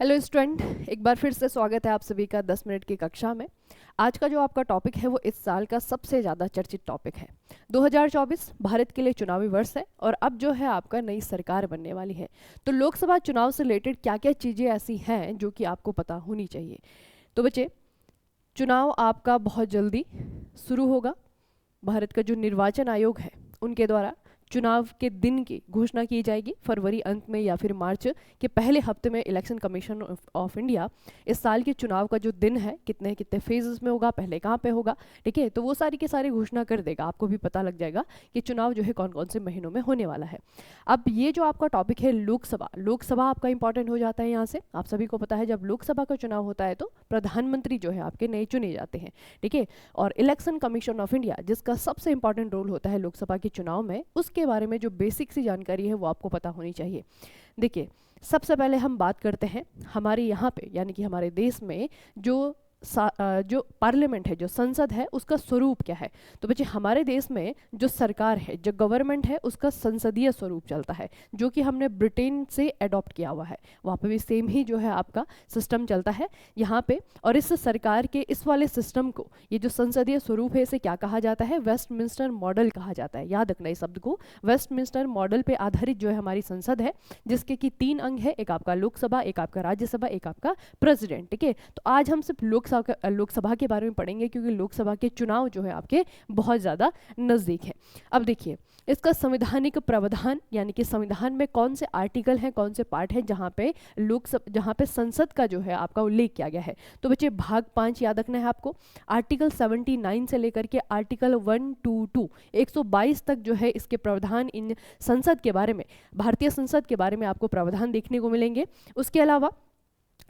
Hello student, एक बार फिर से स्वागत है आप सभी का 10 मिनट की कक्षा में। आज का जो आपका टॉपिक है वो इस साल का सबसे ज़्यादा चर्चित टॉपिक है। 2024 भारत के लिए चुनावी वर्ष है और अब जो है आपका नई सरकार बनने वाली है। तो लोकसभा चुनाव से रिलेटेड क्या क्या चीज़ें ऐसी हैं जो कि आपको पता होनी चाहिए। तो बच्चे, चुनाव आपका बहुत जल्दी शुरू होगा। भारत का जो निर्वाचन आयोग है उनके द्वारा चुनाव के दिन की घोषणा की जाएगी फरवरी अंत में या फिर मार्च के पहले हफ्ते में। इलेक्शन कमीशन ऑफ इंडिया इस साल के चुनाव का जो दिन है कितने कितने फेजेस में होगा, पहले कहाँ पे होगा, ठीक है, तो वो सारी के सारी घोषणा कर देगा। आपको भी पता लग जाएगा कि चुनाव जो है कौन कौन से महीनों में होने वाला है। अब ये जो आपका टॉपिक है लोकसभा आपका इंपॉर्टेंट हो जाता है। यहाँ से आप सभी को पता है जब लोकसभा का चुनाव होता है तो प्रधानमंत्री जो है आपके नए चुने जाते हैं, ठीक है। और इलेक्शन कमीशन ऑफ इंडिया जिसका सबसे इंपॉर्टेंट रोल होता है लोकसभा के चुनाव में, उसके बारे में जो बेसिक सी जानकारी है वो आपको पता होनी चाहिए। देखिए, सबसे पहले हम बात करते हैं हमारे यहाँ पे यानी कि हमारे देश में जो पार्लियामेंट है, जो संसद है, उसका स्वरूप क्या है। तो बच्चे, हमारे देश में जो सरकार है, जो गवर्नमेंट है, उसका संसदीय स्वरूप चलता है, जो कि हमने ब्रिटेन से अडॉप्ट किया हुआ है। वहाँ पे भी सेम ही जो है आपका सिस्टम चलता है यहाँ पे। और इस सरकार के इस वाले सिस्टम को, ये जो संसदीय स्वरूप है, इसे क्या कहा जाता है? वेस्टमिंस्टर मॉडल कहा जाता है। याद रखना इस शब्द को। वेस्टमिंस्टर मॉडल पे आधारित जो है हमारी संसद है, जिसके कि 3 अंग है, एक आपका लोकसभा, एक आपका राज्यसभा, एक आपका प्रेसिडेंट, ठीक है। तो आज हम सिर्फ लोकसभा के बारे में पढ़ेंगे क्योंकि लोकसभा के चुनाव जो है आपके बहुत ज़्यादा नज़दीक है। अब देखिए, इसका संवैधानिक प्रावधान यानी कि संविधान में कौन से आर्टिकल हैं, कौन से पार्ट हैं जहाँ पे संसद का जो है आपका उल्लेख किया गया है। तो बच्चे, भाग 5 याद रखना है आपको। आर्टिकल 79 से लेकर के आर्टिकल 122 122 तक जो है इसके प्रावधान इन संसद के बारे में, भारतीय संसद के बारे में आपको प्रावधान देखने को मिलेंगे। उसके अलावा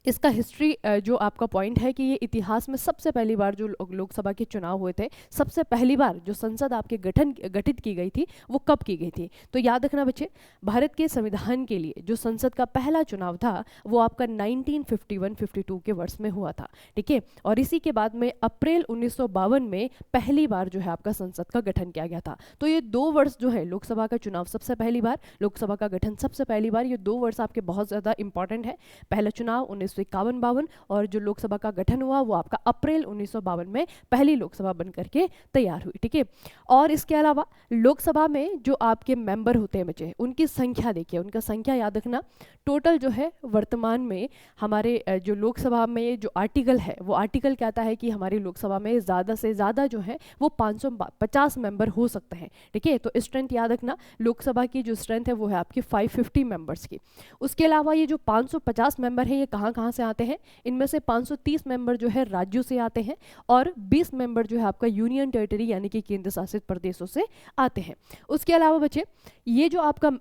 इसका हिस्ट्री जो आपका पॉइंट है कि ये इतिहास में सबसे पहली बार जो लोकसभा के चुनाव हुए थे, सबसे पहली बार जो संसद आपके गठित की गई थी वो कब की गई थी। तो याद रखना बच्चे, भारत के संविधान के लिए जो संसद का पहला चुनाव था वो आपका 1951-52 के वर्ष में हुआ था, ठीक है। और इसी के बाद में अप्रैल 1952 में पहली बार जो है आपका संसद का गठन किया गया था। तो ये 2 वर्ष जो है लोकसभा का चुनाव सबसे पहली बार, लोकसभा का गठन सबसे पहली बार, ये 2 वर्ष आपके बहुत ज़्यादा इंपॉर्टेंट है। पहला चुनाव 1951-52 और जो लोकसभा का गठन हुआ वो आपका अप्रैल 1952 में पहली लोकसभा बन करके तैयार हुई, ठीक है। और इसके अलावा लोकसभा में जो आपके मेंबर होते हैं बच्चे, उनकी संख्या देखिए, उनका संख्या याद रखना। टोटल जो है वर्तमान में हमारे जो लोकसभा में जो आर्टिकल है वो आर्टिकल कहता है कि हमारी लोकसभा में ज़्यादा से ज़्यादा जो है वो 550 मेंबर हो सकते हैं, ठीक है। तो स्ट्रेंथ याद रखना, लोकसभा की जो स्ट्रेंथ है वो है आपकी 550 मेंबर्स की। उसके अलावा ये जो 550 मेंबर है ये कहाँ कहाँ से आते हैं? इनमें से 530 मेंबर जो है राज्यों से आते हैं और 20 मेंबर जो है आपका यूनियन टेरिटरी यानी कि केंद्र शासित प्रदेशों से आते हैं। उसके अलावा बच्चे, ये जो आपका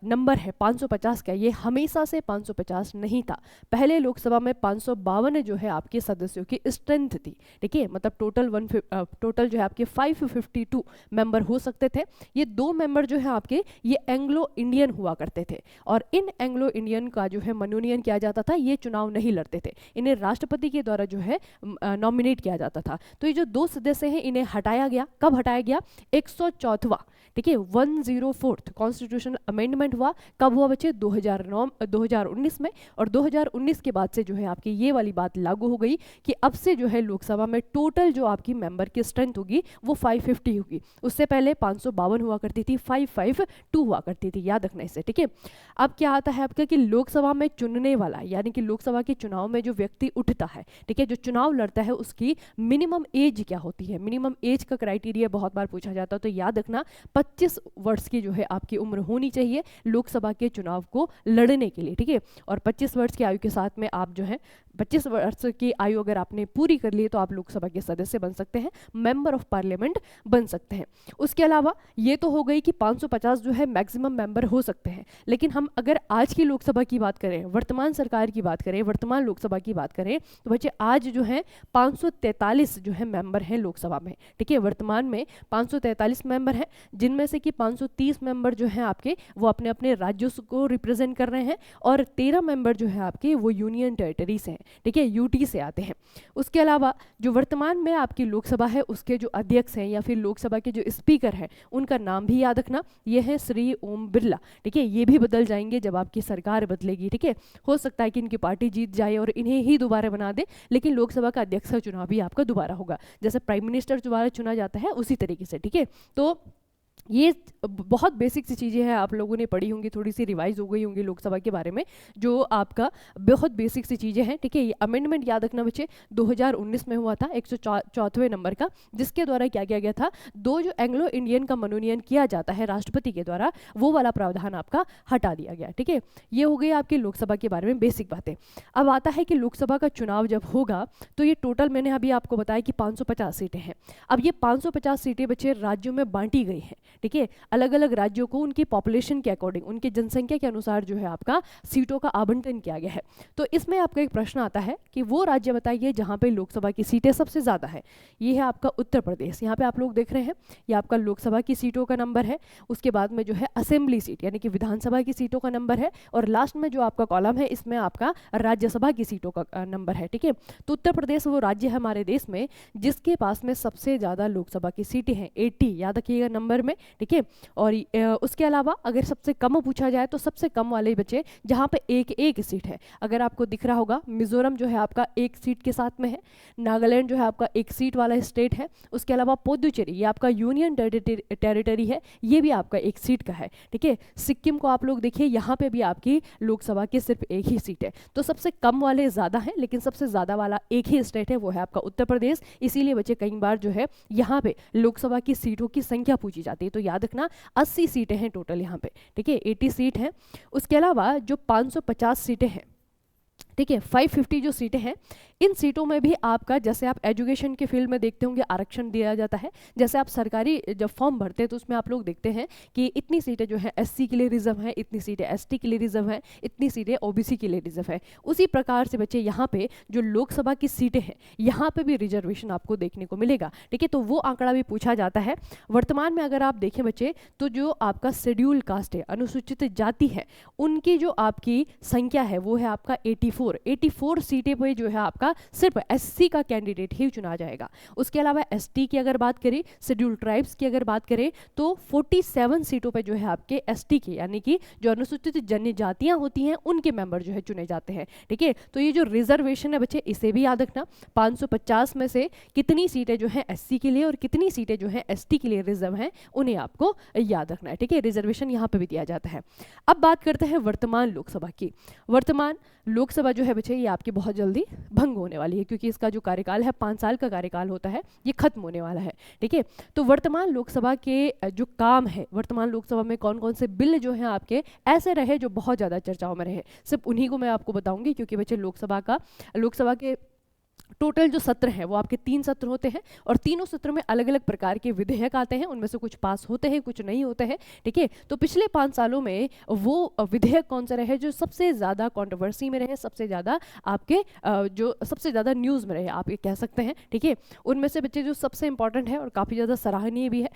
नंबर है 550 का, ये हमेशा से 550 नहीं था। पहले लोकसभा में 552 जो है आपके सदस्यों की स्ट्रेंथ थी, ठीक है। मतलब टोटल जो है आपके 552 मेंबर हो सकते थे। ये 2 मेंबर जो है आपके ये एंग्लो इंडियन हुआ करते थे और इन एंग्लो इंडियन का जो है मनोनयन किया जाता था। ये चुनाव नहीं लड़ते थे, इन्हें राष्ट्रपति के द्वारा जो है नॉमिनेट किया जाता था। तो ये जो 2 सदस्य हैं इन्हें हटाया गया। कब हटाया गया? 104वां, ठीक है, 104th कॉन्स्टिट्यूशनल अमेंडमेंट हुआ। कब हुआ बच्चे? 2019 में। और 2019 के बाद से जो है आपकी ये वाली बात लागू हो गई कि अब से जो है लोकसभा में टोटल जो आपकी मेंबर की स्ट्रेंथ होगी वो 550 होगी। उससे पहले 552 हुआ करती थी, 552 हुआ करती थी। याद रखना इसे, ठीक है। अब क्या आता है आपका कि लोकसभा में चुनने वाला यानी कि लोकसभा के चुनाव में जो व्यक्ति उठता है, ठीक है, जो चुनाव लड़ता है, उसकी मिनिमम एज क्या होती है? मिनिमम एज का क्राइटेरिया बहुत बार पूछा जाता है। तो याद रखना 25 वर्ष की जो है आपकी उम्र होनी चाहिए लोकसभा के चुनाव को लड़ने के लिए, ठीक है। और 25 वर्ष की आयु के साथ में आप जो है 25 वर्ष की आयु अगर आपने पूरी कर ली तो आप लोकसभा के सदस्य बन सकते हैं, मेंबर ऑफ पार्लियामेंट बन सकते हैं। उसके अलावा ये तो हो गई कि 550 जो है मैक्सिमम मेंबर हो सकते हैं। लेकिन हम अगर आज की लोकसभा की बात करें, वर्तमान सरकार की बात करें, वर्तमान लोकसभा की बात करें, तो बच्चे आज जो है 543 जो है मेंबर हैं लोकसभा में, ठीक है। वर्तमान में 543 मेंबर हैं, जिनमें से कि 530 मेंबर जो हैं आपके वो अपने अपने राज्यों को रिप्रेजेंट कर रहे हैं और 13 मेंबर जो है आपके वो यूनियन टेरिटरी से हैं, ठीक है, यूटी से आते हैं। उसके अलावा जो वर्तमान में आपकी लोकसभा है उसके जो अध्यक्ष हैं या फिर लोकसभा के जो स्पीकर हैं उनका नाम भी याद रखना, ये है श्री ओम बिरला, ठीक है। ये भी बदल जाएंगे जब आपकी सरकार बदलेगी, ठीक है। हो सकता है कि इनकी पार्टी जीत जाए और इन्हें ही दोबारा बना दे, लेकिन लोकसभा का अध्यक्ष का चुनाव भी आपका दोबारा होगा, जैसे प्राइम मिनिस्टर दोबारा चुना जाता है उसी तरीके से, ठीक है। तो ये बहुत बेसिक सी चीज़ें हैं, आप लोगों ने पढ़ी होंगी, थोड़ी सी रिवाइज हो गई होंगी लोकसभा के बारे में, जो आपका बहुत बेसिक सी चीज़ें हैं, ठीक है। ये अमेंडमेंट याद रखना बच्चे 2019 में हुआ था 104वें नंबर का, जिसके द्वारा क्या किया गया था, दो जो एंग्लो इंडियन का मनोनयन किया जाता है राष्ट्रपति के द्वारा, वो वाला प्रावधान आपका हटा दिया गया, ठीक है। ये हो गई आपकी लोकसभा के बारे में बेसिक बातें। अब आता है कि लोकसभा का चुनाव जब होगा तो ये टोटल मैंने अभी आपको बताया कि 550 सीटें हैं। अब ये 550 सीटें बच्चे राज्यों में बांटी गई हैं, ठीक है। अलग अलग राज्यों को उनकी पॉपुलेशन के अकॉर्डिंग, उनकी जनसंख्या के अनुसार जो है आपका सीटों का आवंटन किया गया है। तो इसमें आपका एक प्रश्न आता है कि वो राज्य बताइए जहां पे लोकसभा की सीटें सबसे ज़्यादा है। ये है आपका उत्तर प्रदेश। यहाँ पे आप लोग देख रहे हैं, ये आपका लोकसभा की सीटों का नंबर है, उसके बाद में जो है असेंबली सीट यानी कि विधानसभा की सीटों का नंबर है, और लास्ट में जो आपका कॉलम है इसमें आपका राज्यसभा की सीटों का नंबर है, ठीक है। तो उत्तर प्रदेश वो राज्य है हमारे देश में जिसके पास में सबसे ज़्यादा लोकसभा की सीटें हैं, 80 याद रखिएगा नंबर में, ठीक है। और उसके अलावा अगर सबसे कम पूछा जाए तो सबसे कम वाले बचे जहाँ पे एक सीट है। अगर आपको दिख रहा होगा, मिजोरम जो है आपका एक सीट के साथ में है, नागालैंड जो है आपका एक सीट वाला स्टेट है, उसके अलावा पुडुचेरी ये आपका यूनियन टेरिटरी है, ये भी आपका एक सीट का है, ठीक है। सिक्किम को आप लोग देखिए, यहाँ पे भी आपकी लोकसभा की सिर्फ एक ही सीट है। तो सबसे कम वाले ज़्यादा हैं, लेकिन सबसे ज़्यादा वाला एक ही स्टेट है, वो है आपका उत्तर प्रदेश। इसीलिए बच्चे कई बार जो है यहाँ पे लोकसभा की सीटों की संख्या पूछी जाती है, तो याद रखना 80 सीटें हैं टोटल यहाँ पे, ठीक है, 80 सीट हैं। उसके अलावा जो 550 सीटें हैं, ठीक है, 550 जो सीटें हैं, इन सीटों में भी आपका, जैसे आप एजुकेशन के फील्ड में देखते होंगे आरक्षण दिया जाता है, जैसे आप सरकारी जब फॉर्म भरते हैं तो उसमें आप लोग देखते हैं कि इतनी सीटें जो है एससी के लिए रिजर्व है, इतनी सीटें एसटी के लिए रिजर्व है, इतनी सीटें ओबीसी के लिए रिजर्व है। उसी प्रकार से बच्चे यहाँ पे जो लोकसभा की सीटें हैं, यहाँ पे भी रिजर्वेशन आपको देखने को मिलेगा, ठीक है। तो वो आंकड़ा भी पूछा जाता है। वर्तमान में अगर आप देखें बच्चे, तो जो आपका शेड्यूल कास्ट है, अनुसूचित जाति है, उनकी जो आपकी संख्या है वो है आपका 84 सीटें पे जो है आपका सिर्फ एससी का कैंडिडेट ही चुना जाएगा। उसके अलावा एसटी की अगर बात करें, शेड्यूल ट्राइब्स की अगर बात करें, तो 47 सीटों पे जो है आपके एसटी की यानी कि जो अनुसूचित जनजातियां होती हैं उनके मेंबर जो है चुने जाते हैं, ठीक है। तो ये जो रिजर्वेशन है बच्चे, इसे भी याद रखना, 550 में से कितनी सीटें जो है एससी के लिए और कितनी सीटें जो है एसटी के लिए रिजर्व हैं, उन्हें आपको याद रखना है, ठीक है। रिजर्वेशन यहाँ पे भी दिया जाता है। अब बात करते हैं वर्तमान लोकसभा की। वर्तमान लोकसभा जो है बच्चे, ये आपकी बहुत जल्दी भंग होने वाली है, क्योंकि इसका जो कार्यकाल है 5 साल का कार्यकाल होता है, ये खत्म होने वाला है, ठीक है। तो वर्तमान लोकसभा के जो काम है, वर्तमान लोकसभा में कौन कौन से बिल जो हैं आपके ऐसे रहे जो बहुत ज़्यादा चर्चाओं में रहे, सिर्फ उन्हीं को मैं आपको बताऊंगी, क्योंकि बच्चे लोकसभा के टोटल जो सत्र हैं वो आपके 3 सत्र होते हैं, और तीनों सत्र में अलग अलग प्रकार के विधेयक आते हैं, उनमें से कुछ पास होते हैं, कुछ नहीं होते हैं, ठीक है। तो पिछले 5 सालों में वो विधेयक कौन से रहे जो सबसे ज़्यादा कंट्रोवर्सी में रहे, सबसे ज़्यादा आपके जो सबसे ज़्यादा न्यूज़ में रहे, आप ये कह सकते हैं, ठीक है। उनमें से बच्चे जो सबसे इंपॉर्टेंट है और काफ़ी ज़्यादा सराहनीय भी है,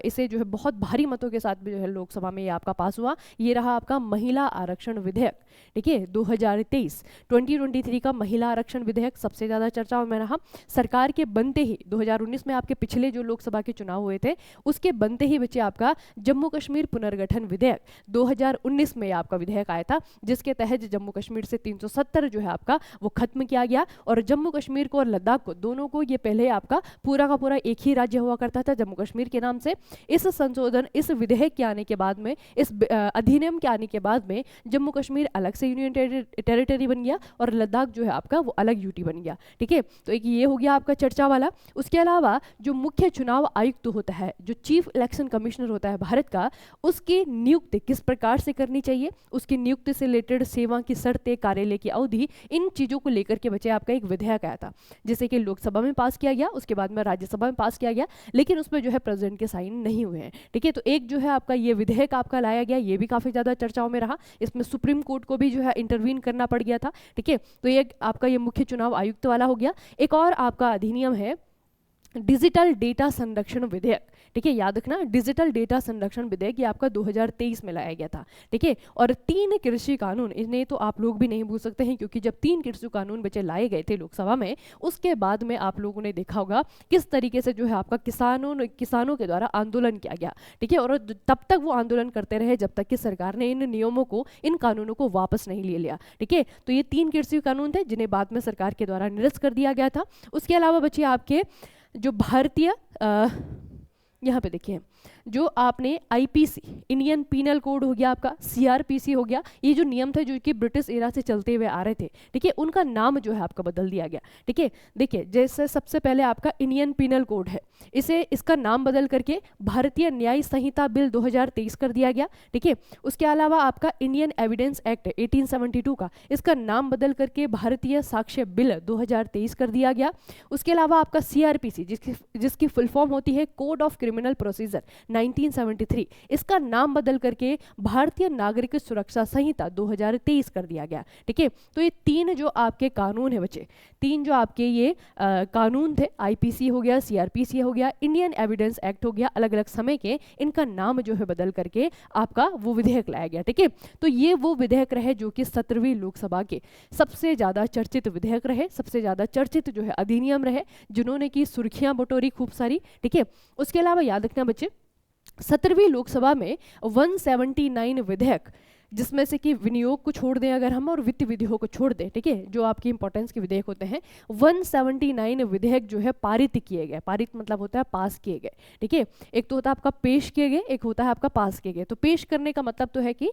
इसे जो है बहुत भारी मतों के साथ भी जो है लोकसभा में ये आपका पास हुआ, ये रहा आपका महिला आरक्षण विधेयक, ठीक है। 2023 का महिला आरक्षण विधेयक सबसे ज़्यादा चर्चाओं में रहा। सरकार के बनते ही 2019 में आपके पिछले जो लोकसभा के चुनाव हुए थे, उसके बनते ही बच्चे आपका जम्मू कश्मीर पुनर्गठन विधेयक 2019 में आपका विधेयक आया था, जिसके तहत जम्मू कश्मीर से 370 जो है आपका वो खत्म किया गया, और जम्मू कश्मीर को और लद्दाख को, दोनों को, ये पहले आपका पूरा का पूरा एक ही राज्य हुआ करता था जम्मू कश्मीर के नाम से। इस संशोधन, इस विधेयक के आने के बाद में, इस अधिनियम के आने के बाद में जम्मू कश्मीर अलग से यूनियन टेरिटरी बन गया और लद्दाख जो है आपका वो अलग यूटी बन गया, ठीक है। तो एक ये हो गया आपका चर्चा वाला। उसके अलावा जो मुख्य चुनाव आयुक्त होता है, जो चीफ इलेक्शन कमिश्नर होता है भारत का, उसकी नियुक्ति किस प्रकार से करनी चाहिए, उसकी नियुक्ति से रिलेटेड सेवा की शर्तें, कार्यालय की अवधि, इन चीज़ों को लेकर के बच्चे आपका एक विधेयक आया था, जिसे कि लोकसभा में पास किया गया, उसके बाद में राज्यसभा में पास किया गया, लेकिन उसमें जो है प्रेसिडेंट के साइन नहीं हुए हैं, ठीक है। तो एक जो है आपका ये विधेयक आपका लाया गया, ये भी काफ़ी ज़्यादा चर्चाओं में रहा। इसमें सुप्रीम कोर्ट को भी जो है इंटरवीन करना पड़ गया था, ठीक है। तो ये आपका ये मुख्य चुनाव आयुक्त वाला हो गया। एक और आपका अधिनियम है डिजिटल डेटा संरक्षण विधेयक, ठीक है, याद रखना, डिजिटल डेटा संरक्षण विधेयक ये आपका 2023 में लाया गया था, ठीक है। और 3 कृषि कानून, इन्हें तो आप लोग भी नहीं भूल सकते हैं, क्योंकि जब 3 कृषि कानून बच्चे लाए गए थे लोकसभा में, उसके बाद में आप लोगों ने देखा होगा किस तरीके से जो है आपका किसानों के द्वारा आंदोलन किया गया, ठीक है। और तब तक वो आंदोलन करते रहे जब तक कि सरकार ने इन नियमों को, इन कानूनों को वापस नहीं ले लिया, ठीक है। तो ये 3 कृषि कानून थे जिन्हें बाद में सरकार के द्वारा निरस्त कर दिया गया था। उसके अलावा बच्चे आपके जो भारतीय यहाँ पे देखिए, जो आपने आईपीसी, इंडियन पीनल कोड हो गया, आपका सीआरपीसी हो गया, ये जो नियम थे जो कि ब्रिटिश एरा से चलते हुए आ रहे थे, ठीक है, उनका नाम जो है आपका बदल दिया गया, ठीक है। देखिए, जैसे सबसे पहले आपका इंडियन पीनल कोड है, इसका नाम बदल करके भारतीय न्याय संहिता बिल 2023 कर दिया गया, ठीक है। उसके अलावा आपका इंडियन एविडेंस एक्ट 1872 का, इसका नाम बदल करके भारतीय साक्ष्य बिल 2023 कर दिया गया। उसके अलावा आपका सीआरपीसी, जिसकी फुल फॉर्म होती है कोड ऑफ क्रिमिनल प्रोसीजर 1973, इसका नाम बदल करके भारतीय नागरिक सुरक्षा संहिता 2023 कर दिया गया, ठीक है। तो ये 3 जो आपके कानून है बच्चे, 3 जो आपके ये कानून थे, आईपीसी हो गया, सीआरपीसी हो गया, इंडियन एविडेंस एक्ट हो गया, अलग अलग समय के, इनका नाम जो है बदल करके आपका वो विधेयक लाया गया, ठीक है। तो ये वो विधेयक रहे जो कि 17वीं लोकसभा के सबसे ज्यादा चर्चित विधेयक रहे, सबसे ज्यादा चर्चित जो है अधिनियम रहे, जिन्होंने की सुर्खियां बटोरी खूब सारी, ठीक है। उसके अलावा याद रखना बच्चे, 17वीं लोकसभा में 179 विधेयक, जिसमें से कि विनियोग को छोड़ दें अगर हम और वित्त विधेयकों को छोड़ दें, ठीक है, जो आपकी इंपॉर्टेंस के विधेयक होते हैं, 179 विधेयक जो है पारित किए गए। पारित मतलब होता है पास किए गए, ठीक है। एक तो होता है आपका पेश किए गए, एक होता है आपका पास किए गए। तो पेश करने का मतलब तो है कि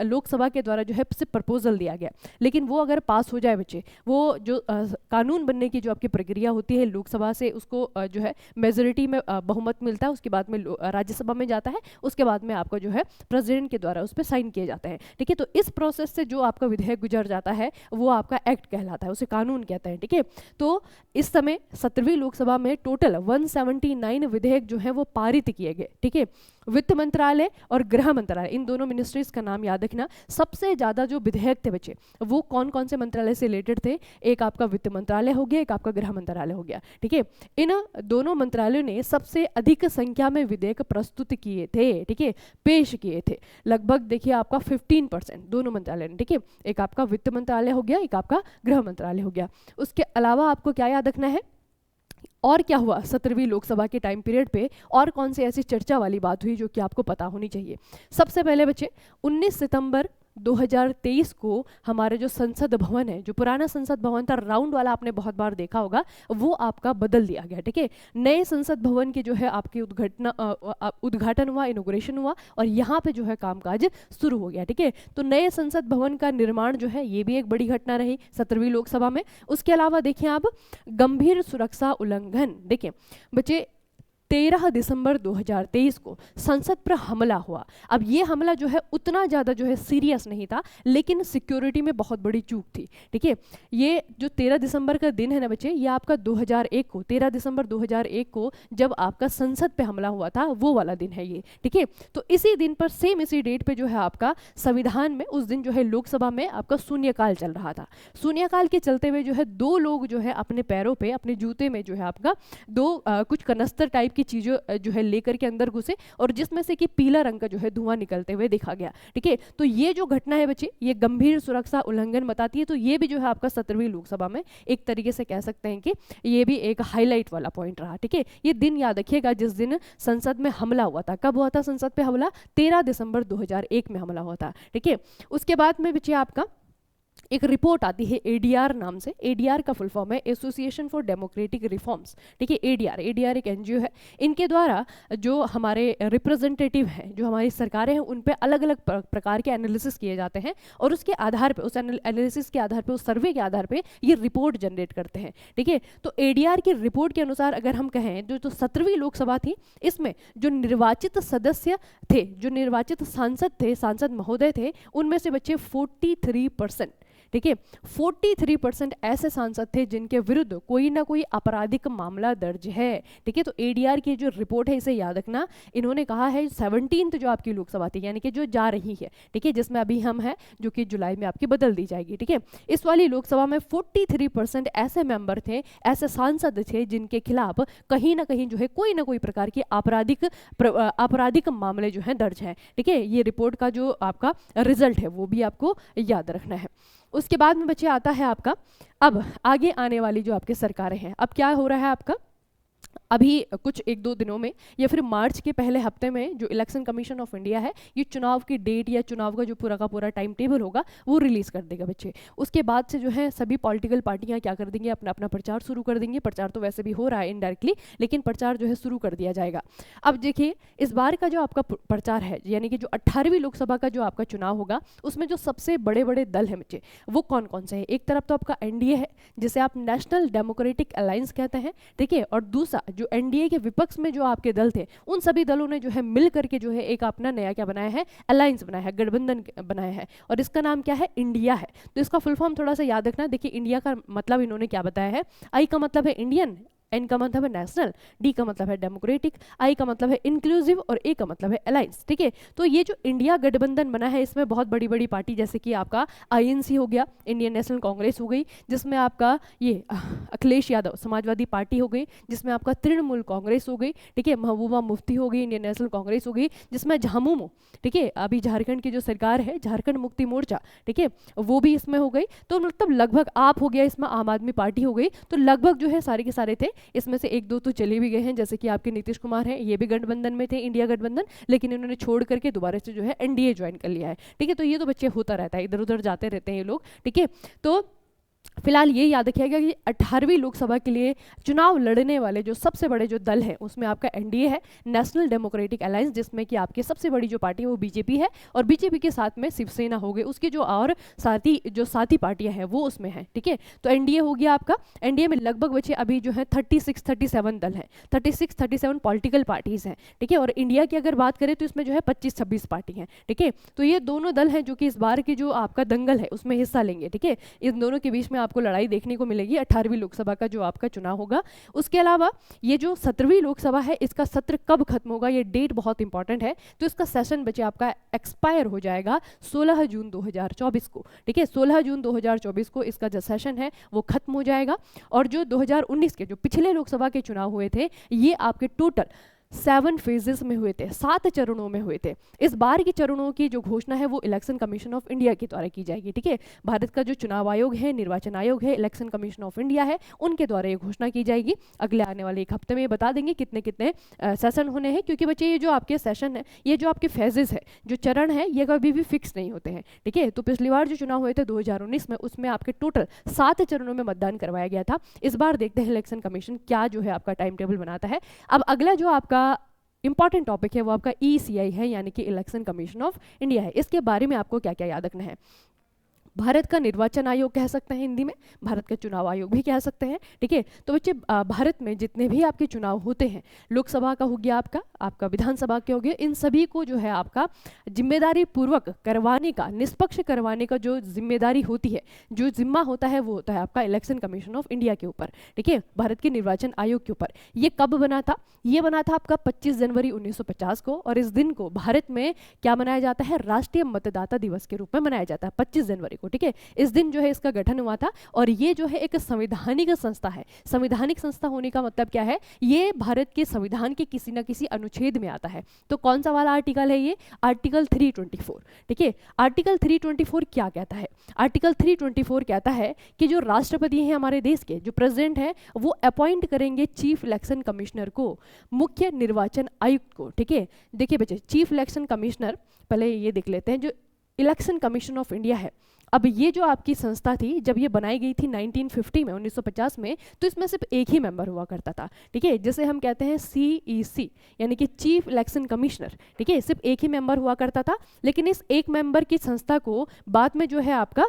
लोकसभा के द्वारा जो है सिर्फ प्रपोजल दिया गया, लेकिन वो अगर पास हो जाए बच्चे, वो जो कानून बनने की जो आपकी प्रक्रिया होती है लोकसभा से, उसको जो है मेजोरिटी में बहुमत मिलता है, उसके बाद में राज्यसभा में जाता है, उसके बाद में आपका जो है प्रेसिडेंट के द्वारा उस पर साइन किए जाते हैं, ठीक है। तो इस प्रोसेस से जो आपका विधेयक गुजर जाता है वो आपका एक्ट कहलाता है, उसे कानून कहते हैं, ठीक है। तो इस समय 17वीं लोकसभा में टोटल 179 विधेयक जो है वो पारित किए गए, ठीक है। वित्त मंत्रालय और गृह मंत्रालय, इन दोनों मिनिस्ट्रीज का नाम याद रखना। सबसे ज्यादा जो विधेयक थे बच्चे, वो कौन कौन से मंत्रालय से रिलेटेड थे? एक आपका वित्त मंत्रालय हो गया, एक आपका गृह मंत्रालय हो गया, ठीक है। इन दोनों मंत्रालयों ने सबसे अधिक संख्या में विधेयक प्रस्तुत किए थे, ठीक है, पेश किए थे। लगभग देखिए आपका 15% दोनों मंत्रालय ने, ठीक है। एक आपका वित्त मंत्रालय हो गया, एक आपका गृह मंत्रालय हो गया। उसके अलावा आपको क्या याद रखना है, और क्या हुआ 17वीं लोकसभा के टाइम पीरियड पे, और कौन सी ऐसी चर्चा वाली बात हुई जो कि आपको पता होनी चाहिए। सबसे पहले बच्चे 19 सितंबर 2023 को हमारे जो संसद भवन है, जो पुराना संसद भवन था राउंड वाला, आपने बहुत बार देखा होगा, वो आपका बदल दिया गया, ठीक है। नए संसद भवन के जो है आपकी उद्घाटन हुआ, इनॉग्रेशन हुआ, और यहाँ पे जो है कामकाज शुरू हो गया, ठीक है। तो नए संसद भवन का निर्माण जो है ये भी एक बड़ी घटना रही 17वीं लोकसभा में। उसके अलावा देखिए आप, गंभीर सुरक्षा उल्लंघन, देखिए बच्चे 13 दिसंबर 2023 को संसद पर हमला हुआ। अब ये हमला जो है उतना ज़्यादा जो है सीरियस नहीं था, लेकिन सिक्योरिटी में बहुत बड़ी चूक थी, ठीक है। ये जो 13 दिसंबर का दिन है ना बच्चे, ये आपका 2001 को, 13 दिसंबर 2001 को जब आपका संसद पे हमला हुआ था, वो वाला दिन है ये, ठीक है। तो इसी दिन पर, सेम इसी डेट पे जो है आपका संविधान में उस दिन जो है लोकसभा में आपका शून्यकाल चल रहा था। शून्यकाल के चलते हुए जो है 2 लोग जो है अपने पैरों पे, अपने जूते में जो है आपका 2 कुछ कनस्तर टाइप की चीजों जो है लेकर के अंदर घुसे, और जिसमें से कि पीला रंग का जो है धुआं निकलते हुए देखा गया, ठीक है। तो ये जो घटना है बच्चे, ये गंभीर सुरक्षा उल्लंघन बताती है। तो ये भी जो है आपका 17वीं लोकसभा में एक तरीके से कह सकते हैं कि ये भी एक हाईलाइट वाला पॉइंट रहा, ठीक है। ये दिन याद रखिएगा जिस दिन संसद में हमला हुआ था। कब हुआ था संसद पे हमला? 13 दिसंबर 2001 में हमला हुआ था, ठीक है। उसके बाद में बच्चे आपका एक रिपोर्ट आती है एडीआर नाम से। एडीआर का फुल फॉर्म है एसोसिएशन फॉर डेमोक्रेटिक रिफॉर्म्स, ठीक है। एडीआर एक एनजीओ है। इनके द्वारा जो हमारे रिप्रेजेंटेटिव हैं, जो हमारी सरकारें हैं, उन पे अलग अलग प्रकार के एनालिसिस किए जाते हैं, और उसके आधार पे, उस एनालिसिस के आधार पे, उस सर्वे के आधार पे ये रिपोर्ट जनरेट करते हैं, ठीक है। तो एडीआर की रिपोर्ट के अनुसार अगर हम कहें, जो 17वीं लोकसभा थी, इसमें जो निर्वाचित सदस्य थे, जो निर्वाचित सांसद थे, सांसद महोदय थे, उनमें से बच्चे 43%, ठीक है। 43% ऐसे सांसद थे जिनके विरुद्ध कोई ना कोई आपराधिक मामला दर्ज है, ठीक है। तो एडीआर की जो रिपोर्ट है इसे याद रखना, इन्होंने कहा है 17th जो आपकी लोकसभा थी यानी कि जो जा रही है, ठीक है, जिसमें अभी हम हैं, जो कि जुलाई में आपकी बदल दी जाएगी, ठीक है। इस वाली लोकसभा में 43% ऐसे मेंबर थे, ऐसे सांसद थे जिनके खिलाफ कहीं ना कहीं जो है कोई ना कोई प्रकार की आपराधिक मामले जो हैं दर्ज हैं, ठीक है। ये रिपोर्ट का जो आपका रिजल्ट है वो भी आपको याद रखना है। उसके बाद में बच्चे आता है आपका अब आगे आने वाली जो आपकी सरकारें हैं, अब क्या हो रहा है आपका, अभी कुछ एक दो दिनों में या फिर मार्च के पहले हफ्ते में जो इलेक्शन कमीशन ऑफ इंडिया है ये चुनाव की डेट या चुनाव का जो पूरा का पूरा टाइम टेबल होगा वो रिलीज कर देगा बच्चे। उसके बाद से जो है सभी पॉलिटिकल पार्टियां क्या कर देंगी, अपना अपना प्रचार शुरू कर देंगे। प्रचार तो वैसे भी हो रहा है इनडायरेक्टली, लेकिन प्रचार जो है शुरू कर दिया जाएगा। अब देखिए इस बार का जो आपका प्रचार है यानी कि जो 18वीं लोकसभा का जो आपका चुनाव होगा उसमें जो सबसे बड़े बड़े दल हैं बच्चे वो कौन कौन से हैं। एक तरफ तो आपका एनडीए है जिसे आप नेशनल डेमोक्रेटिक अलायंस कहते हैं, ठीक है। और दूसरा जो एनडीए के विपक्ष में जो आपके दल थे उन सभी दलों ने जो है मिल करके जो है एक अपना नया क्या बनाया है, अलायंस बनाया है, गठबंधन बनाया है, और इसका नाम क्या है, इंडिया है। तो इसका फुल फॉर्म थोड़ा सा याद रखना। देखिए इंडिया का मतलब इन्होंने क्या बताया है, आई का मतलब है इंडियन, एन का मतलब है नेशनल, डी का मतलब है डेमोक्रेटिक, आई का मतलब है इंक्लूसिव और ए का मतलब है अलायंस, ठीक है। तो ये जो इंडिया गठबंधन बना है इसमें बहुत बड़ी बड़ी पार्टी जैसे कि आपका आईएनसी हो गया, इंडियन नेशनल कांग्रेस हो गई, जिसमें आपका ये अखिलेश यादव समाजवादी पार्टी हो गई, जिसमें आपका तृणमूल कांग्रेस हो गई, ठीक है, महबूबा मुफ्ती हो गई, इंडियन नेशनल कांग्रेस हो गई, जिसमें झामुमो, ठीक है, अभी झारखंड की जो सरकार है झारखंड मुक्ति मोर्चा, ठीक है, वो भी इसमें हो गई। तो मतलब लगभग आप हो गया, इसमें आम आदमी पार्टी हो गई। तो लगभग जो है सारे के सारे थे, इसमें से एक दो तो चले भी गए हैं जैसे कि आपके नीतीश कुमार हैं, ये भी गठबंधन में थे, इंडिया गठबंधन, लेकिन इन्होंने छोड़ करके दोबारा से जो है एनडीए ज्वाइन कर लिया है, ठीक है। तो ये तो बच्चे होता रहता है, इधर उधर जाते रहते हैं ये लोग, ठीक है। तो फिलहाल ये याद रखिएगा कि 18वीं लोकसभा के लिए चुनाव लड़ने वाले जो सबसे बड़े जो दल हैं उसमें आपका एनडीए है, नेशनल डेमोक्रेटिक अलायंस, जिसमें कि आपकी सबसे बड़ी जो पार्टी है वो बीजेपी है, और बीजेपी के साथ में शिवसेना हो गई, उसकी जो और साथी पार्टियां हैं वो उसमें हैं, ठीक है। तो एनडीए हो गया आपका। एनडीए में लगभग बच्चे अभी जो है 37 दल हैं, 37 पॉलिटिकल पार्टीज हैं, ठीक है। और इंडिया की अगर बात करें तो इसमें जो है 25-26 पार्टी हैं, ठीक है। तो ये दोनों दल हैं जो कि इस बार की जो आपका दंगल है उसमें हिस्सा लेंगे, ठीक है। इन दोनों के बीच में आपको लड़ाई देखने को मिलेगी 18वीं लोकसभा का जो आपका चुनाव होगा। उसके अलावा ये जो 17वीं लोकसभा है इसका सत्र कब खत्म होगा, ये डेट बहुत इंपॉर्टेंट है। तो इसका सेशन बचे आपका एक्सपायर हो जाएगा 16 जून 2024 को, ठीक है। 16 जून 2024 को इसका जो सेशन है वो खत्म हो जाएगा। और जो 2019 के जो पिछले लोकसभा के चुनाव हुए थे ये आपके टोटल 7 फेजेस में हुए थे, 7 चरणों में हुए थे। इस बार के चरणों की जो घोषणा है वो इलेक्शन कमीशन ऑफ इंडिया के द्वारा की जाएगी, ठीक है। भारत का जो चुनाव आयोग है, निर्वाचन आयोग है, इलेक्शन कमीशन ऑफ इंडिया है, उनके द्वारा ये घोषणा की जाएगी। अगले आने वाले एक हफ्ते में बता देंगे कितने कितने सेशन होने हैं, क्योंकि बच्चे ये जो आपके सेशन है, ये जो आपके फेजेस है, जो चरण है, ये कभी भी फिक्स नहीं होते हैं, ठीक है। तो पिछली बार जो चुनाव हुए थे 2019 में, उसमें आपके टोटल 7 चरणों में मतदान करवाया गया था। इस बार देखते हैं इलेक्शन कमीशन क्या जो है आपका टाइम टेबल बनाता है। अब अगला जो आपका इंपॉर्टेंट टॉपिक है वो आपका ईसीआई है, यानी कि इलेक्शन कमीशन ऑफ इंडिया है। इसके बारे में आपको क्या क्या याद रखना है। भारत का निर्वाचन आयोग कह सकते हैं हिंदी में, भारत का चुनाव आयोग भी कह सकते हैं, ठीक है। तो बच्चे भारत में जितने भी आपके चुनाव होते हैं, लोकसभा का हो गया आपका विधानसभा के हो गया, इन सभी को जो है आपका जिम्मेदारी पूर्वक करवाने का, निष्पक्ष करवाने का जो जिम्मेदारी होती है, जो जिम्मा होता है वो होता है आपका इलेक्शन कमीशन ऑफ इंडिया के ऊपर, ठीक है, भारत के निर्वाचन आयोग के ऊपर। ये कब बना था, ये बना था आपका 25 जनवरी 1950 को, और इस दिन को भारत में क्या मनाया जाता है, राष्ट्रीय मतदाता दिवस के रूप में मनाया जाता है 25 जनवरी, ठीक है। इस दिन जो है इसका गठन हुआ था, और ये जो है एक संवैधानिक संस्था है। संवैधानिक संस्था होने का मतलब क्या है, ये भारत के संविधान के किसी न किसी अनुच्छेद में आता है। तो कौन सा वाला आर्टिकल है ये, आर्टिकल 324, ठीक है। आर्टिकल 324 क्या कहता है, आर्टिकल 324 कहता है कि जो राष्ट्रपति हैं हमारे देश के, जो प्रेसिडेंट हैं, वो अपॉइंट करेंगे चीफ इलेक्शन कमिश्नर को, मुख्य निर्वाचन आयुक्त को, ठीक है। देखिए बच्चे, चीफ इलेक्शन कमिश्नर, पहले ये देख लेते हैं, जो इलेक्शन कमीशन ऑफ इंडिया है, अब ये जो आपकी संस्था थी जब ये बनाई गई थी 1950 में, 1950 में, तो इसमें सिर्फ एक ही मेंबर हुआ करता था, ठीक है, जिसे हम कहते हैं CEC, यानी कि चीफ इलेक्शन कमिश्नर, ठीक है। सिर्फ एक ही मेंबर हुआ करता था, लेकिन इस एक मेंबर की संस्था को बाद में जो है आपका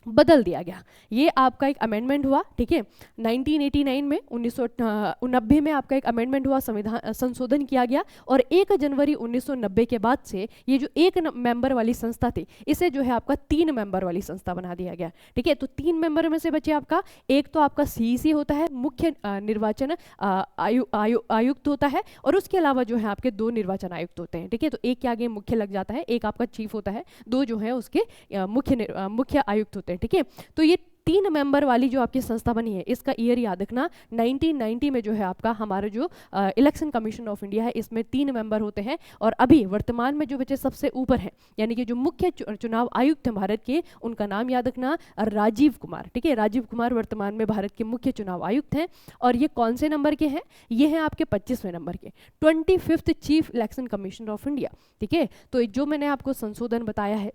बदल दिया गया। ये आपका एक अमेंडमेंट हुआ, ठीक है। 1989 में 1990 में आपका एक अमेंडमेंट हुआ, संविधान संशोधन किया गया, और 1 जनवरी 1990 के बाद से ये जो एक मेंबर वाली संस्था थी, इसे जो है आपका 3 मेंबर वाली संस्था बना दिया गया, ठीक है। तो 3 मेंबर में से बचे आपका, एक तो आपका सीईसी होता है, मुख्य निर्वाचन आयुक्त होता है, और उसके अलावा जो है आपके 2 निर्वाचन आयुक्त होते हैं, ठीक है। तो एक के आगे मुख्य लग जाता है, एक आपका चीफ होता है, 2 जो है उसके मुख्य आयुक्त होते हैं, ठीक है। तो ये 3 मेंबर वाली जो आपकी संस्था बनी है, इसका ईयर याद रखना, 1990 में जो है आपका हमारा जो इलेक्शन कमीशन ऑफ इंडिया है, इसमें 3 मेंबर होते हैं। और अभी वर्तमान में जो बच्चे सबसे ऊपर हैं, यानी कि जो मुख्य चुनाव आयुक्त हैं भारत के, उनका नाम याद रखना, राजीव कुमार, ठीक है। राजीव कुमार वर्तमान में भारत के मुख्य चुनाव आयुक्त हैं, और ये कौन से नंबर के हैं? ये हैं आपके 25वें नंबर के, 25th chief election commission of India, ठीक है। तो जो मैंने आपको संशोधन बताया है,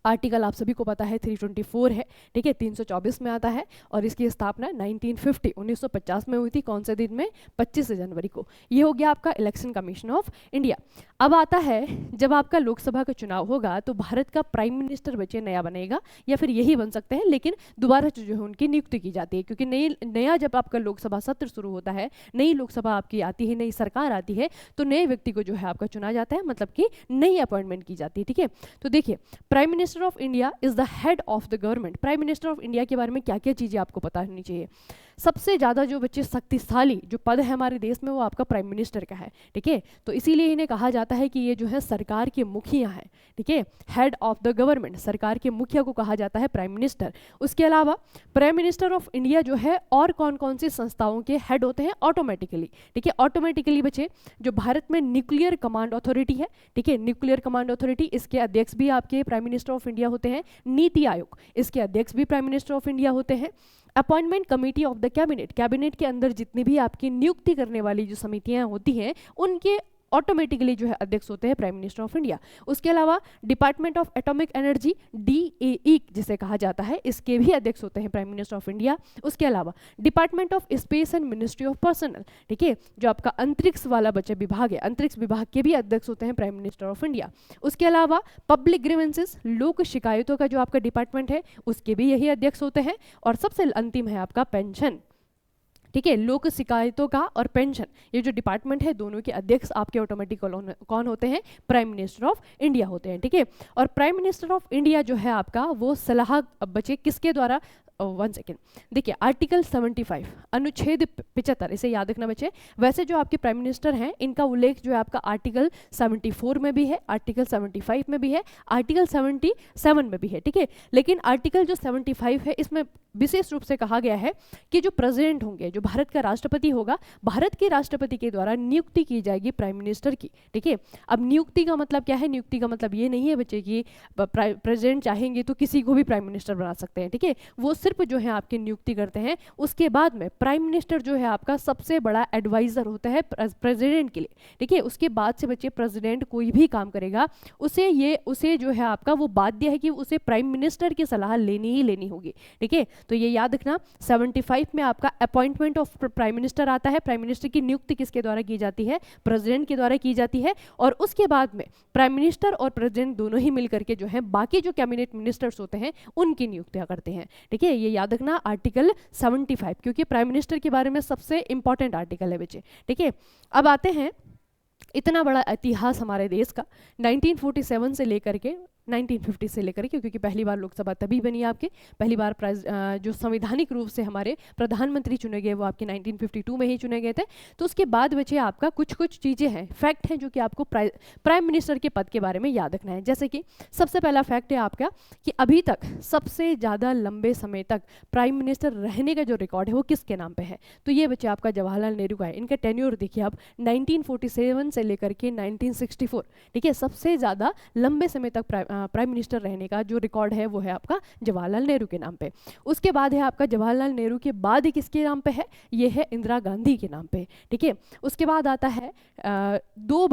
आर्टिकल आप सभी को पता है 324 है, ठीक है, 324 में आता है, और इसकी स्थापना 1950 में हुई थी। कौन से दिन में? 25 जनवरी को। ये हो गया आपका इलेक्शन कमीशन ऑफ इंडिया। अब आता है, जब आपका लोकसभा का चुनाव होगा तो भारत का प्राइम मिनिस्टर बच्चे नया बनेगा, या फिर यही बन सकते हैं, लेकिन दोबारा जो है उनकी नियुक्ति की जाती है, क्योंकि नया जब आपका लोकसभा सत्र शुरू होता है, नई लोकसभा आपकी आती है, नई सरकार आती है, तो नए व्यक्ति को जो है आपका चुना जाता है, मतलब कि नई अपॉइंटमेंट की जाती है, ठीक है। तो देखिए, prime minister of India is the head of the government. Prime minister of India के बारे में क्या क्या चीजें आपको पता होनी चाहिए? सबसे ज्यादा जो बच्चे शक्तिशाली जो पद है हमारे देश में, वो आपका प्राइम मिनिस्टर का है, ठीक है। तो इसीलिए इन्हें कहा जाता है कि ये जो है सरकार के मुखिया हैं, ठीक है। हेड ऑफ द गवर्नमेंट, सरकार के मुखिया को कहा जाता है प्राइम मिनिस्टर। उसके अलावा प्राइम मिनिस्टर ऑफ इंडिया जो है और कौन कौन सी संस्थाओं के हेड होते हैं? ऑटोमेटिकली, ठीक है। ऑटोमेटिकली बच्चे, जो भारत में न्यूक्लियर कमांड अथॉरिटी है, ठीक है, न्यूक्लियर कमांड अथॉरिटी, इसके अध्यक्ष भी आपके प्राइम मिनिस्टर ऑफ इंडिया होते हैं। नीति आयोग, इसके अध्यक्ष भी प्राइम मिनिस्टर ऑफ इंडिया होते हैं। Appointment committee of the cabinet, cabinet के अंदर जितनी भी आपकी नियुक्ति करने वाली जो समितियां होती हैं, उनके ऑटोमेटिकली जो है अध्यक्ष होते हैं प्राइम मिनिस्टर ऑफ इंडिया। उसके अलावा department of atomic energy, DAE जिसे कहा जाता है, इसके भी अध्यक्ष होते हैं प्राइम मिनिस्टर ऑफ इंडिया। उसके अलावा department of space and ministry of personal, ठीक है, जो आपका अंतरिक्ष वाला बच्चे विभाग है, अंतरिक्ष विभाग के भी अध्यक्ष होते हैं प्राइम मिनिस्टर ऑफ इंडिया। उसके अलावा पब्लिक ग्रीवेंसेस, लोक शिकायतों का जो आपका डिपार्टमेंट है, उसके भी यही अध्यक्ष होते हैं। और सबसे अंतिम है आपका पेंशन, ठीक है, लोक शिकायतों का और पेंशन, ये जो डिपार्टमेंट है, दोनों के अध्यक्ष आपके ऑटोमेटिक कौन होते हैं? प्राइम मिनिस्टर ऑफ इंडिया होते हैं, ठीक है। और प्राइम मिनिस्टर ऑफ इंडिया जो है आपका, वो सलाह बच्चे किसके द्वारा? 1 सेकेंड, देखिए, आर्टिकल 75 अनुच्छेद 75, इसे याद रखना बच्चे। वैसे जो आपके प्राइम मिनिस्टर हैं, इनका उल्लेख जो है आपका आर्टिकल 74 में भी है, आर्टिकल 75 में भी है, आर्टिकल 77 में भी है, ठीक है। लेकिन आर्टिकल जो 75 है, इसमें विशेष रूप से कहा गया है कि जो प्रेसिडेंट होंगे, जो भारत का राष्ट्रपति होगा, भारत के राष्ट्रपति के द्वारा नियुक्ति की जाएगी प्राइम मिनिस्टर की, ठीक है। अब नियुक्ति का मतलब क्या है? नियुक्ति का मतलब ये नहीं है बच्चे कि प्रेसिडेंट चाहेंगे तो किसी को भी प्राइम मिनिस्टर बना सकते हैं, ठीक है। वो सिर्फ जो है आपकी नियुक्ति करते हैं। उसके बाद में प्राइम मिनिस्टर जो है आपका सबसे बड़ा एडवाइजर होता है प्रेसिडेंट के लिए, ठीक है। उसके बाद से बच्चे प्रेसिडेंट कोई भी काम करेगा, उसे जो है आपका वो बाध्य है कि उसे प्राइम मिनिस्टर की सलाह लेनी ही लेनी होगी, ठीक है। तो ये याद रखना, 75 में आपका अपॉइंटमेंट ऑफ प्राइम मिनिस्टर आता है। प्राइम मिनिस्टर की नियुक्ति किसके द्वारा की जाती है? प्रेसिडेंट के द्वारा की जाती है। और उसके बाद में प्राइम मिनिस्टर और प्रेसिडेंट दोनों ही मिलकर के जो है बाकी जो कैबिनेट मिनिस्टर्स होते हैं, उनकी नियुक्तियां करते हैं, ठीक है। ये याद रखना आर्टिकल 75, क्योंकि प्राइम मिनिस्टर के बारे में सबसे इंपॉर्टेंट आर्टिकल है बच्चे, ठीक है। अब आते हैं, इतना बड़ा इतिहास हमारे देश का, 1947 से लेकर के 1950 से लेकर के, क्योंकि पहली बार लोकसभा तभी बनी आपके, पहली बार जो संवैधानिक रूप से हमारे प्रधानमंत्री चुने गए वो आपके 1952 में ही चुने गए थे। तो उसके बाद बचे आपका कुछ कुछ चीज़ें हैं, फैक्ट हैं, जो कि आपको प्राइम मिनिस्टर के पद के बारे में याद रखना है। जैसे कि सबसे पहला फैक्ट है आपका कि अभी तक सबसे ज़्यादा लंबे समय तक प्राइम मिनिस्टर रहने का जो रिकॉर्ड है वो किसके नाम पर है? तो ये बच्चे आपका जवाहरलाल नेहरू का है। इनका टेन्योर देखिए आप, 1947 से लेकर के 1964, ठीक है। सबसे ज़्यादा लंबे समय तक प्राइम मिनिस्टर रहने का जो रिकॉर्ड है वो है आपका जवाहरलाल नेहरू के नाम पे। उसके बाद है आपका जवाहरलाल नेहरू के बाद किसके नाम पे है? ये है इंदिरा गांधी के नाम पे, ठीक है। उसके बाद आता है दो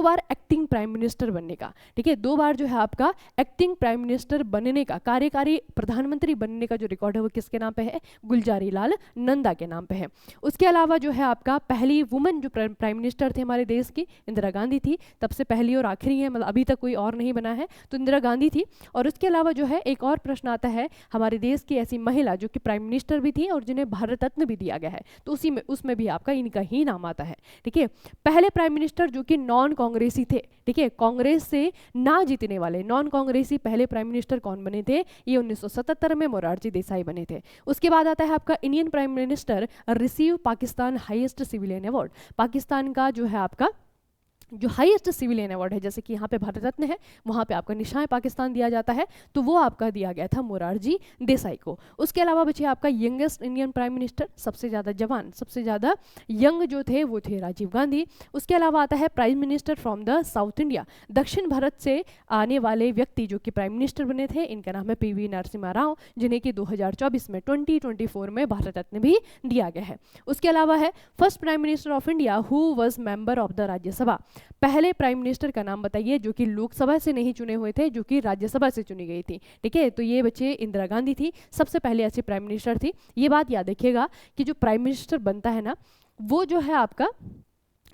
बार एक्टिंग प्राइम मिनिस्टर बनने का, ठीक है। 2 बार जो है आपका एक्टिंग प्राइम मिनिस्टर बनने का, कार्यकारी प्रधानमंत्री बनने का जो रिकॉर्ड है वो किसके नाम पे है? गुलजारी लाल नंदा के नाम पे है। उसके अलावा जो है आपका पहली वुमन जो प्राइम मिनिस्टर थे हमारे देश की, इंदिरा गांधी थी, तब से पहली और आखिरी है, मतलब अभी तक कोई और नहीं बना है। तो इंदिरा गांधी थी। और उसके अलावा जो है एक और प्रश्न आता है, हमारे देश की ऐसी महिला जो कि प्राइम मिनिस्टर भी थी और जिन्हें भारत रत्न भी दिया गया है, तो उसी में उसमें भी आपका इनका ही नाम आता है। ठीक है, पहले प्राइम मिनिस्टर जो कि नॉन कांग्रेसी थे, ठीक है, कांग्रेस से ना जीतने वाले नॉन कांग्रेसी पहले प्राइम मिनिस्टर कौन बने थे? ये 1977 में मोरारजी देसाई बने थे। उसके बाद आता है आपका Indian prime minister receive Pakistan highest civilian award. Pakistan का जो है आपका जो हाईएस्ट सिविलियन अवार्ड है, जैसे कि यहाँ पे भारत रत्न है, वहाँ पे आपका निशान पाकिस्तान दिया जाता है, तो वो आपका दिया गया था मोरारजी देसाई को। उसके अलावा बचे आपका यंगेस्ट इंडियन प्राइम मिनिस्टर, सबसे ज़्यादा जवान, सबसे ज़्यादा यंग जो थे वो थे राजीव गांधी। उसके अलावा आता है prime minister from the south India, दक्षिण भारत से आने वाले व्यक्ति जो कि प्राइम मिनिस्टर बने थे, इनका नाम है PV नरसिम्हा राव, जिन्हें कि 2024 में 2024 में भारत रत्न भी दिया गया है। उसके अलावा है first prime minister of India who was member of the Rajya Sabha. पहले प्राइम मिनिस्टर का नाम बताइए जो कि लोकसभा से नहीं चुने हुए थे, जो कि राज्यसभा से चुनी गई थी। ठीक है, तो ये बच्चे इंदिरा गांधी थी, सबसे पहले ऐसी प्राइम मिनिस्टर थी। ये बात याद रखिएगा कि जो प्राइम मिनिस्टर बनता है ना, वो जो है आपका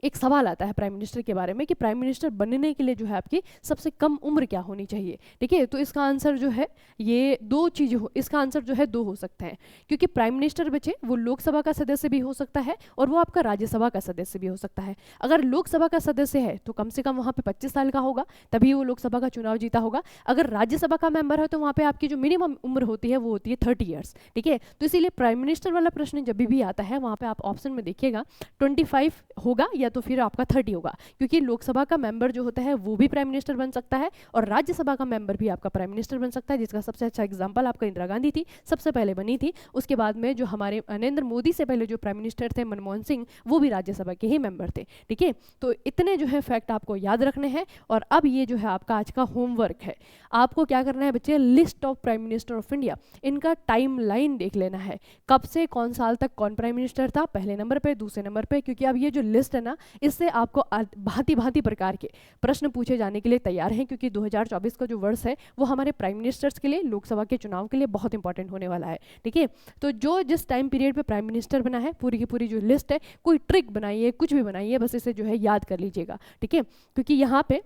एक सवाल आता है प्राइम मिनिस्टर के बारे में कि प्राइम मिनिस्टर बनने के लिए जो है आपकी सबसे कम उम्र क्या होनी चाहिए। ठीक है, तो इसका आंसर जो है ये दो चीज़ इसका आंसर जो है दो हो सकते हैं, क्योंकि प्राइम मिनिस्टर बचे वो लोकसभा का सदस्य भी हो सकता है और वो आपका राज्यसभा का सदस्य भी हो सकता है। अगर लोकसभा का सदस्य है तो कम से कम वहाँ पे 25 साल का होगा, तभी वो लोकसभा का चुनाव जीता होगा। अगर राज्यसभा का मेंबर है तो वहाँ पे आपकी जो मिनिमम उम्र होती है वो होती है 30 ईयर्स। ठीक है, तो इसीलिए प्राइम मिनिस्टर वाला प्रश्न जब भी आता है वहाँ पे आप ऑप्शन में देखिएगा 25 होगा या तो फिर आपका 30 होगा, क्योंकि लोकसभा का मेंबर जो होता है वो भी प्राइम मिनिस्टर बन सकता है और राज्यसभा का मेंबर भी आपका प्राइम मिनिस्टर बन सकता है, जिसका सबसे अच्छा एग्जांपल आपका इंदिरा गांधी थी, सबसे पहले बनी थी। उसके बाद में जो हमारे नरेंद्र मोदी से पहले जो प्राइम मिनिस्टर थे मनमोहन सिंह, वो भी राज्यसभा के ही मेंबर थे। ठीक है, तो इतने जो है फैक्ट आपको याद रखने हैं। और अब ये जो है आपका आज का होमवर्क है, आपको क्या करना है बच्चे, list of prime minister of India, इनका टाइम लाइन देख लेना है, कब से कौन साल तक कौन प्राइम मिनिस्टर था, पहले नंबर पे, दूसरे नंबर पे, क्योंकि अब ये जो लिस्ट है ना, इससे आपको भांति भांति प्रकार के प्रश्न पूछे जाने के लिए तैयार हैं, क्योंकि 2024 का जो वर्ष है वो हमारे प्राइम मिनिस्टर्स के लिए, लोकसभा के चुनाव के लिए बहुत इंपॉर्टेंट होने वाला है। ठीक है, तो जो जिस टाइम पीरियड पे प्राइम मिनिस्टर बना है, पूरी की पूरी जो लिस्ट है, कोई ट्रिक बनाइए, कुछ भी बनाइए, बस इसे जो है याद कर लीजिएगा। ठीक है, क्योंकि यहाँ पे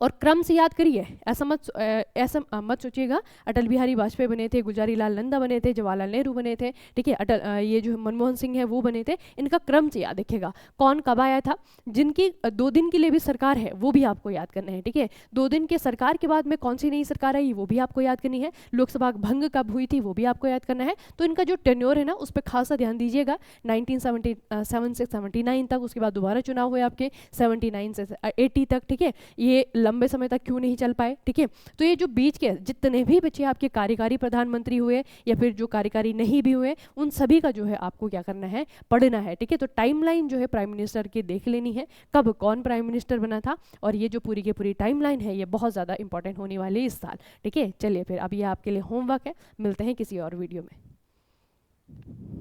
और क्रम से याद करिए, ऐसा मत सोचिएगा अटल बिहारी वाजपेयी बने थे, गुलजारी लाल नंदा बने थे, जवाहरलाल नेहरू बने थे। ठीक है, ये जो मनमोहन सिंह है वो बने थे, इनका क्रम से याद रखिएगा, कौन कब आया था। जिनकी 2 दिन के लिए भी सरकार है वो भी आपको याद करना है। ठीक है, 2 दिन के सरकार के बाद में कौन सी नई सरकार आई वो भी आपको याद करनी है, लोकसभा भंग कब हुई थी वो भी आपको याद करना है। तो इनका जो टेन्योर है ना उस पर खासा ध्यान दीजिएगा, 1977 से 79 तक, उसके बाद दोबारा चुनाव हुए आपके 79 से 80 तक। ठीक है, ये लंबे समय तक क्यों नहीं चल पाए। ठीक है, तो ये जो बीच के जितने भी बच्चे आपके कार्यकारी प्रधानमंत्री हुए या फिर जो कार्यकारी नहीं भी हुए, उन सभी का जो है आपको क्या करना है, पढ़ना है। ठीक है, तो टाइमलाइन जो है प्राइम मिनिस्टर की देख लेनी है, कब कौन प्राइम मिनिस्टर बना था, और ये जो पूरी की पूरी टाइमलाइन है ये बहुत ज़्यादा इंपॉर्टेंट होने वाली है इस साल। ठीक है, चलिए फिर अब ये आपके लिए होमवर्क है, मिलते हैं किसी और वीडियो में।